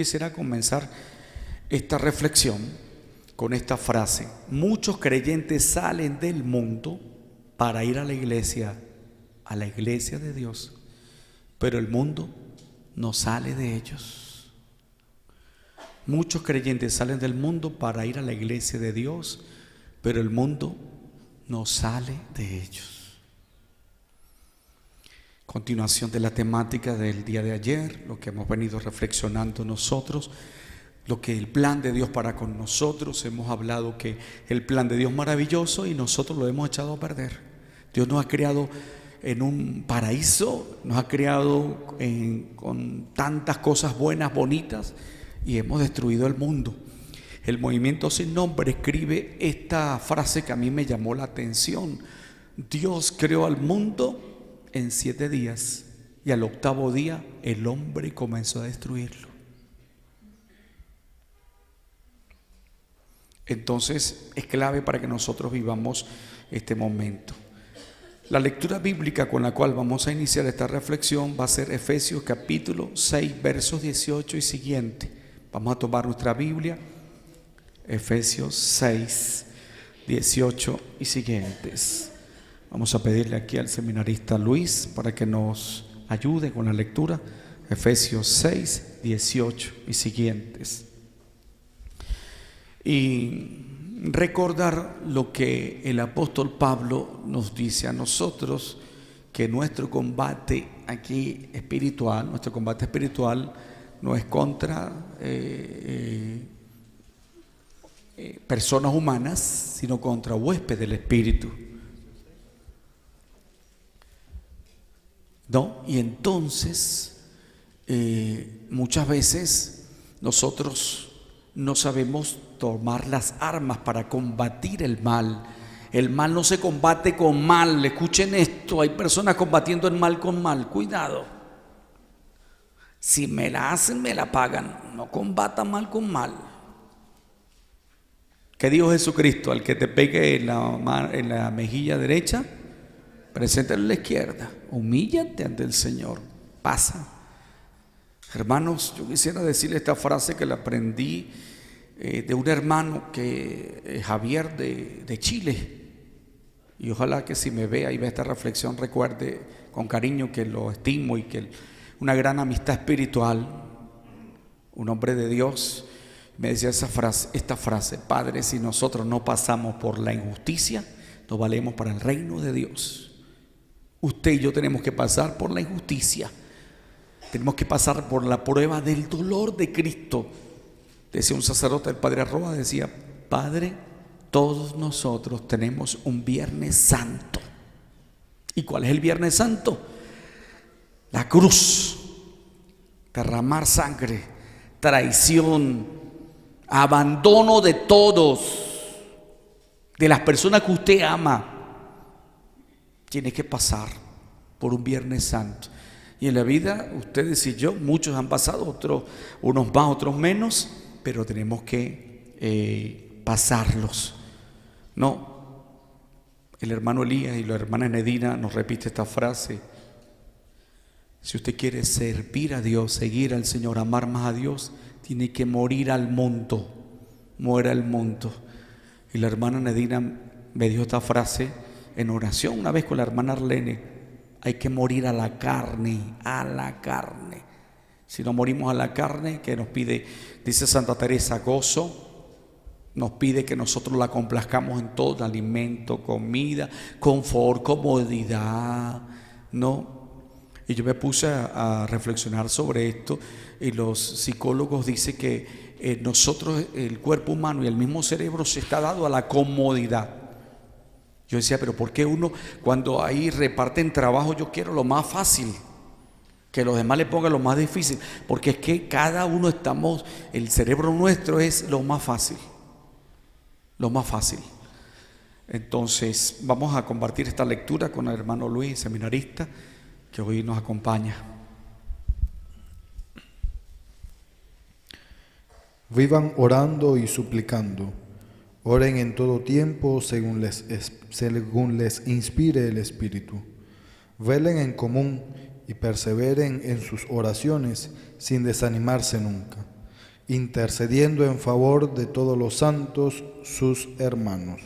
Quisiera comenzar esta reflexión con esta frase: muchos creyentes salen del mundo para ir a la iglesia de Dios, pero el mundo no sale de ellos. Muchos creyentes salen del mundo para ir a la iglesia de Dios, pero el mundo no sale de ellos. Continuación de la temática del día de ayer, lo que hemos venido reflexionando nosotros, lo que el plan de Dios para con nosotros. Hemos hablado que el plan de Dios es maravilloso y nosotros lo hemos echado a perder. Dios nos ha creado en un paraíso, nos ha creado con tantas cosas buenas, bonitas, y hemos destruido el mundo. El Movimiento Sin Nombre escribe esta frase que a mí me llamó la atención: Dios creó al mundo en 7 días y al 8º día el hombre comenzó a destruirlo. Entonces es clave para que nosotros vivamos este momento. La lectura bíblica con la cual vamos a iniciar esta reflexión va a ser Efesios capítulo 6, versos 18 y siguiente. Vamos a tomar nuestra Biblia, Efesios 6, 18 y siguientes. Vamos a pedirle aquí al seminarista Luis para que nos ayude con la lectura. Efesios 6, 18 y siguientes. Y recordar lo que el apóstol Pablo nos dice a nosotros, que nuestro combate aquí espiritual, no es contra personas humanas, sino contra huéspedes del espíritu. ¿No? Y entonces muchas veces nosotros no sabemos tomar las armas para combatir el mal. El mal no se combate con mal. Escuchen esto: hay personas combatiendo el mal con mal. Cuidado. Si me la hacen, me la pagan. No combata mal con mal. ¿Qué dijo Jesucristo? Al que te pegue en la mejilla derecha, preséntale en la izquierda. Humíllate ante el Señor. Pasa. Hermanos, yo quisiera decirle esta frase que la aprendí de un hermano que Javier de Chile, y ojalá que si me vea y ve esta reflexión recuerde con cariño que lo estimo y que una gran amistad espiritual, un hombre de Dios. Me decía esta frase: Padre, si nosotros no pasamos por la injusticia, no valemos para el reino de Dios. Usted y yo tenemos que pasar por la injusticia, tenemos que pasar por la prueba del dolor de Cristo. Decía un sacerdote, el padre Arroba, decía: Padre, todos nosotros tenemos un Viernes Santo. ¿Y cuál es el Viernes Santo? La cruz, derramar sangre, traición, abandono de todos, de las personas que usted ama. Tiene que pasar por un Viernes Santo. Y en la vida, ustedes y yo, muchos han pasado, otros, unos más, otros menos, pero tenemos que pasarlos. No, el hermano Elías y la hermana Nedina nos repite esta frase: si usted quiere servir a Dios, seguir al Señor, amar más a Dios, tiene que morir al mundo. Muera al mundo. Y la hermana Nedina me dijo esta frase en oración una vez con la hermana Arlene: hay que morir a la carne, a la carne. Si no morimos a la carne, que nos pide, dice Santa Teresa, gozo. Nos pide que nosotros la complazcamos en todo: alimento, comida, confort, comodidad, ¿no? Y yo me puse a reflexionar sobre esto, y los psicólogos dicen que nosotros, el cuerpo humano y el mismo cerebro, se está dado a la comodidad. Yo decía, pero ¿por qué uno, cuando ahí reparten trabajo, yo quiero lo más fácil, que los demás le pongan lo más difícil? Porque es que cada uno estamos, el cerebro nuestro es lo más fácil. Lo más fácil. Entonces vamos a compartir esta lectura con el hermano Luis, seminarista, que hoy nos acompaña. Vivan orando y suplicando. Oren en todo tiempo según les inspire el Espíritu. Velen en común y perseveren en sus oraciones sin desanimarse nunca. intercediendo en favor de todos los santos, sus hermanos.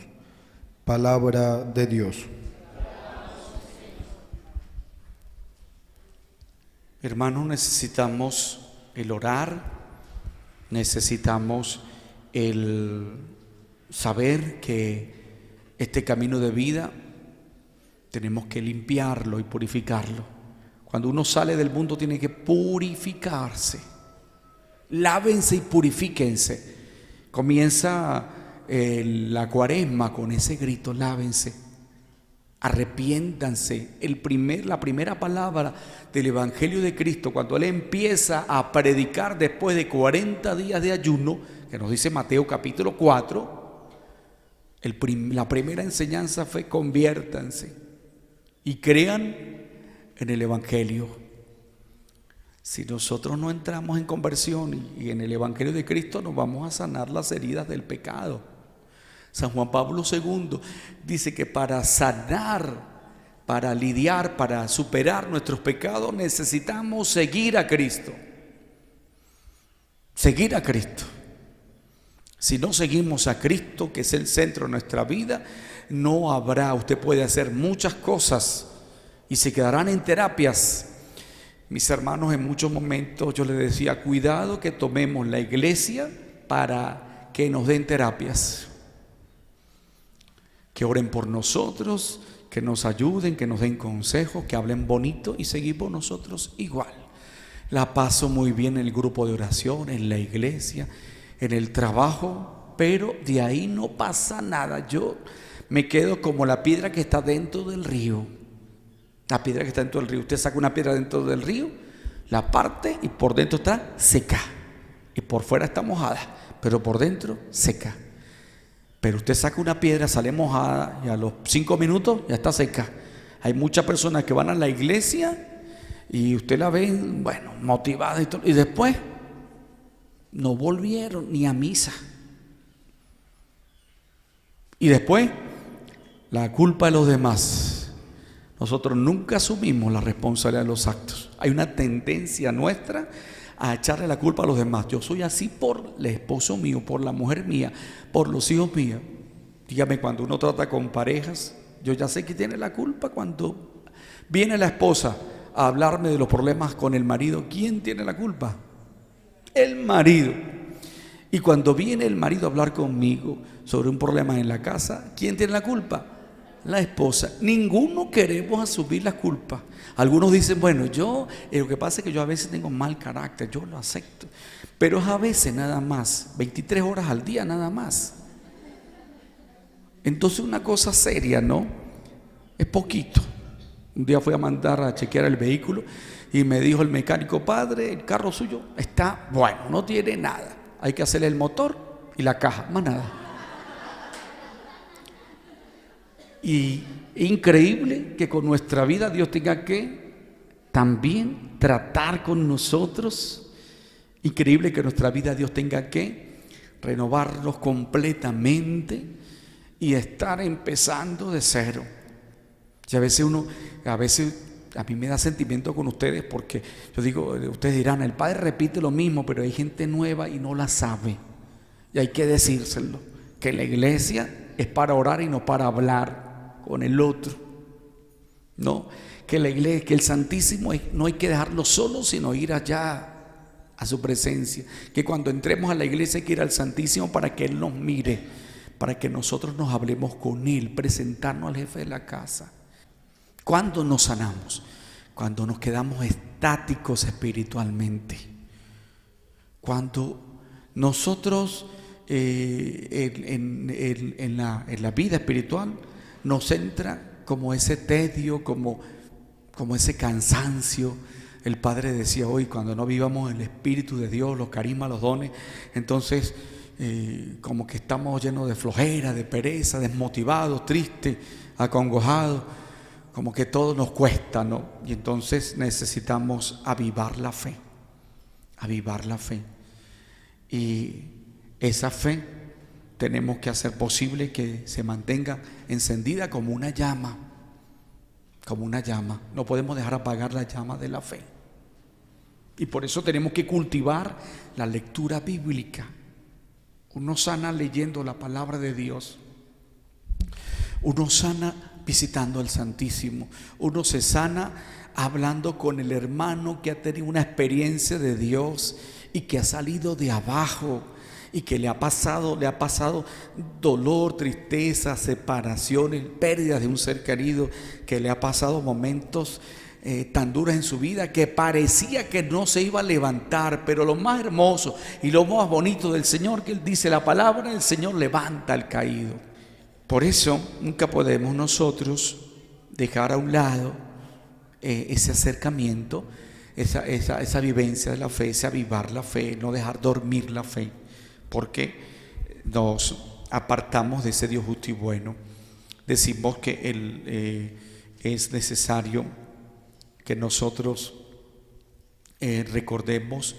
Palabra de Dios. Hermanos, necesitamos el orar, necesitamos el saber que este camino de vida tenemos que limpiarlo y purificarlo. Cuando uno sale del mundo tiene que purificarse. Lávense y purifíquense. Comienza la cuaresma con ese grito: lávense, arrepiéntanse. La primera palabra del Evangelio de Cristo, cuando Él empieza a predicar después de 40 días de ayuno, que nos dice Mateo capítulo 4, la primera enseñanza fue: conviértanse y crean en el Evangelio. Si nosotros no entramos en conversión y en el Evangelio de Cristo, nos vamos a sanar las heridas del pecado. San Juan Pablo II dice que para sanar, para lidiar, para superar nuestros pecados, necesitamos seguir a Cristo. Seguir a Cristo. Si no seguimos a Cristo, que es el centro de nuestra vida, no habrá. Usted puede hacer muchas cosas y se quedarán en terapias. Mis hermanos, en muchos momentos yo les decía: cuidado que tomemos la iglesia para que nos den terapias, que oren por nosotros, que nos ayuden, que nos den consejos, que hablen bonito, y seguimos nosotros igual. La paso muy bien en el grupo de oración, en la iglesia, en el trabajo, pero de ahí no pasa nada. Yo me quedo como la piedra que está dentro del río. La piedra que está dentro del río. Usted saca una piedra dentro del río, la parte y por dentro está seca. Y por fuera está mojada, pero por dentro seca. Pero usted saca una piedra, sale mojada y a los 5 minutos ya está seca. Hay muchas personas que van a la iglesia y usted la ve, bueno, motivada y todo, y después no volvieron ni a misa. Y después la culpa de los demás. Nosotros nunca asumimos la responsabilidad de los actos. Hay una tendencia nuestra a echarle la culpa a los demás. Yo soy así por el esposo mío, por la mujer mía, por los hijos míos. Dígame, cuando uno trata con parejas, yo ya sé que tiene la culpa. Cuando viene la esposa a hablarme de los problemas con el marido, ¿quién tiene la culpa? El marido. Y cuando viene el marido a hablar conmigo sobre un problema en la casa, ¿quién tiene la culpa? La esposa. Ninguno queremos asumir la culpa. Algunos dicen: bueno, lo que pasa es que yo a veces tengo mal carácter, yo lo acepto, pero es a veces nada más, 23 horas al día nada más. Entonces, una cosa seria, ¿no? Es poquito. Un día fui a mandar a chequear el vehículo y me dijo el mecánico: padre, el carro suyo está bueno, no tiene nada, hay que hacerle el motor y la caja, más nada. Y increíble que con nuestra vida Dios tenga que también tratar con nosotros. Increíble que nuestra vida Dios tenga que renovarnos completamente y estar empezando de cero. Y a veces a mí me da sentimiento con ustedes, porque yo digo, ustedes dirán: el padre repite lo mismo, pero hay gente nueva y no la sabe. Y hay que decírselo, que la iglesia es para orar y no para hablar con el otro. No, que la iglesia, que el Santísimo no hay que dejarlo solo, sino ir allá a su presencia. Que cuando entremos a la iglesia hay que ir al Santísimo para que Él nos mire, para que nosotros nos hablemos con Él, presentarnos al jefe de la casa. ¿Cuándo nos sanamos? Cuando nos quedamos estáticos espiritualmente. Cuando nosotros en la vida espiritual nos entra como ese tedio, como ese cansancio. El Padre decía hoy: cuando no vivamos el Espíritu de Dios, los carismas, los dones, entonces como que estamos llenos de flojera, de pereza, desmotivados, tristes, acongojados, como que todo nos cuesta, ¿no? Y entonces necesitamos avivar la fe. Y esa fe tenemos que hacer posible que se mantenga encendida como una llama. No podemos dejar apagar la llama de la fe. Y por eso tenemos que cultivar la lectura bíblica. Uno sana leyendo la palabra de Dios. Uno sana visitando al Santísimo. Uno se sana hablando con el hermano que ha tenido una experiencia de Dios y que ha salido de abajo y que le ha pasado dolor, tristeza, separaciones, pérdidas de un ser querido, que le ha pasado momentos tan duros en su vida que parecía que no se iba a levantar. Pero lo más hermoso y lo más bonito del Señor, que Él dice la palabra, el Señor levanta al caído. Por eso nunca podemos nosotros dejar a un lado ese acercamiento, esa vivencia de la fe, ese avivar la fe, no dejar dormir la fe, porque nos apartamos de ese Dios justo y bueno. Decimos que es necesario que nosotros recordemos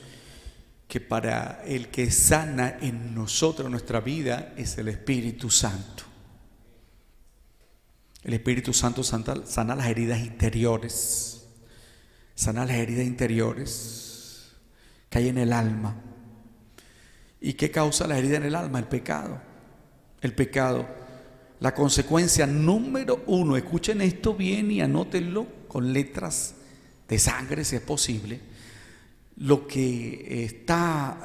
que para el que sana en nosotros nuestra vida es el Espíritu Santo. El Espíritu Santo sana las heridas interiores, sana las heridas interiores que hay en el alma. ¿Y qué causa la herida en el alma? El pecado. El pecado. La consecuencia número 1, escuchen esto bien y anótenlo con letras de sangre si es posible. Lo que está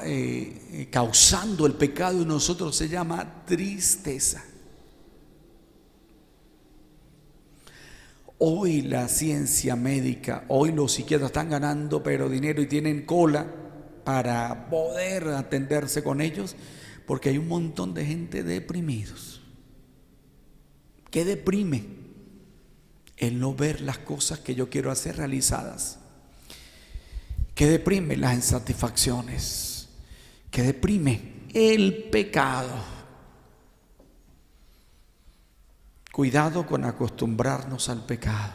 causando el pecado en nosotros se llama tristeza. Hoy la ciencia médica, hoy los psiquiatras están ganando pero dinero y tienen cola para poder atenderse con ellos, porque hay un montón de gente deprimidos. ¿Qué deprime? El no ver las cosas que yo quiero hacer realizadas. ¿Qué deprime? Las insatisfacciones. ¿Qué deprime? El pecado. Cuidado con acostumbrarnos al pecado.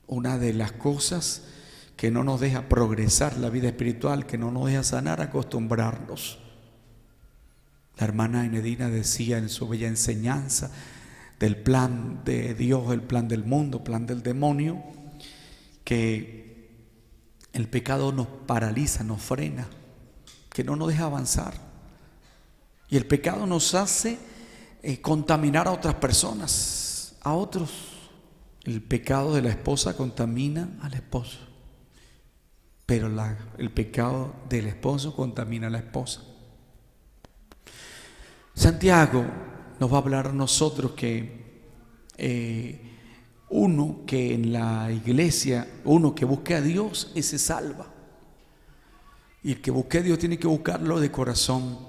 Una de las cosas que no nos deja progresar la vida espiritual, que no nos deja sanar, acostumbrarnos. La hermana Enedina decía en su bella enseñanza del plan de Dios, el plan del mundo, plan del demonio, que el pecado nos paraliza, nos frena, que no nos deja avanzar. Y el pecado nos hace contaminar a otras personas, a otros. El pecado de la esposa contamina al esposo, pero el pecado del esposo contamina a la esposa. Santiago nos va a hablar a nosotros que uno que en la iglesia, uno que busque a Dios, ese salva. Y el que busque a Dios tiene que buscarlo de corazón.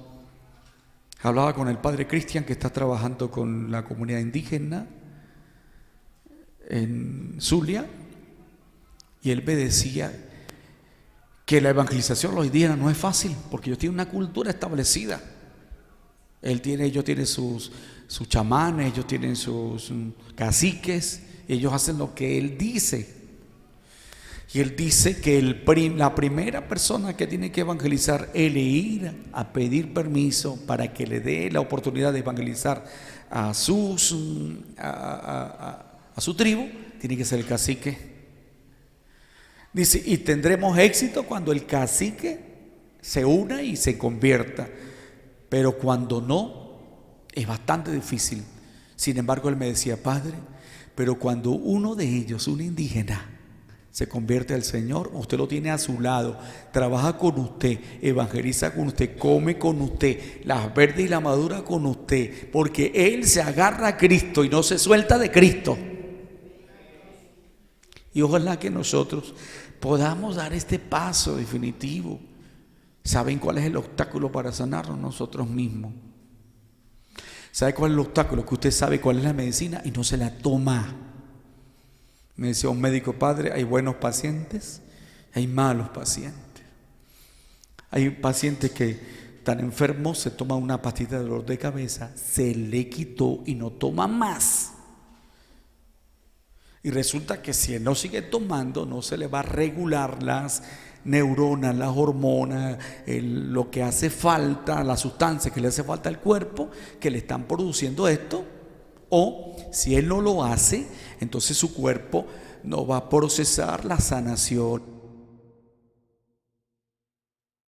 Hablaba con el padre Cristian, que está trabajando con la comunidad indígena en Zulia, y él me decía que la evangelización de los indígenas no es fácil, porque ellos tienen una cultura establecida. Ellos tienen sus chamanes, ellos tienen sus caciques, ellos hacen lo que él dice. Y él dice que la primera persona que tiene que evangelizar, él ir a pedir permiso para que le dé la oportunidad de evangelizar a su tribu, tiene que ser el cacique. Dice, y tendremos éxito cuando el cacique se una y se convierta, pero cuando no, es bastante difícil. Sin embargo, él me decía, padre, pero cuando uno de ellos, un indígena, se convierte al Señor, usted lo tiene a su lado, trabaja con usted, evangeliza con usted, come con usted, las verdes y la madura con usted, porque él se agarra a Cristo y no se suelta de Cristo. Y ojalá que nosotros podamos dar este paso definitivo. ¿Saben cuál es el obstáculo para sanarnos? Nosotros mismos. ¿Sabe cuál es el obstáculo? Que usted sabe cuál es la medicina y no se la toma. Me decía un médico, padre, hay buenos pacientes, hay malos pacientes. Hay pacientes que están enfermos, se toma una pastilla de dolor de cabeza, se le quitó y no toma más. Y resulta que si él no sigue tomando, no se le va a regular las neuronas, las hormonas, lo que hace falta, la sustancia que le hace falta al cuerpo, que le están produciendo esto. O si él no lo hace, entonces su cuerpo no va a procesar la sanación.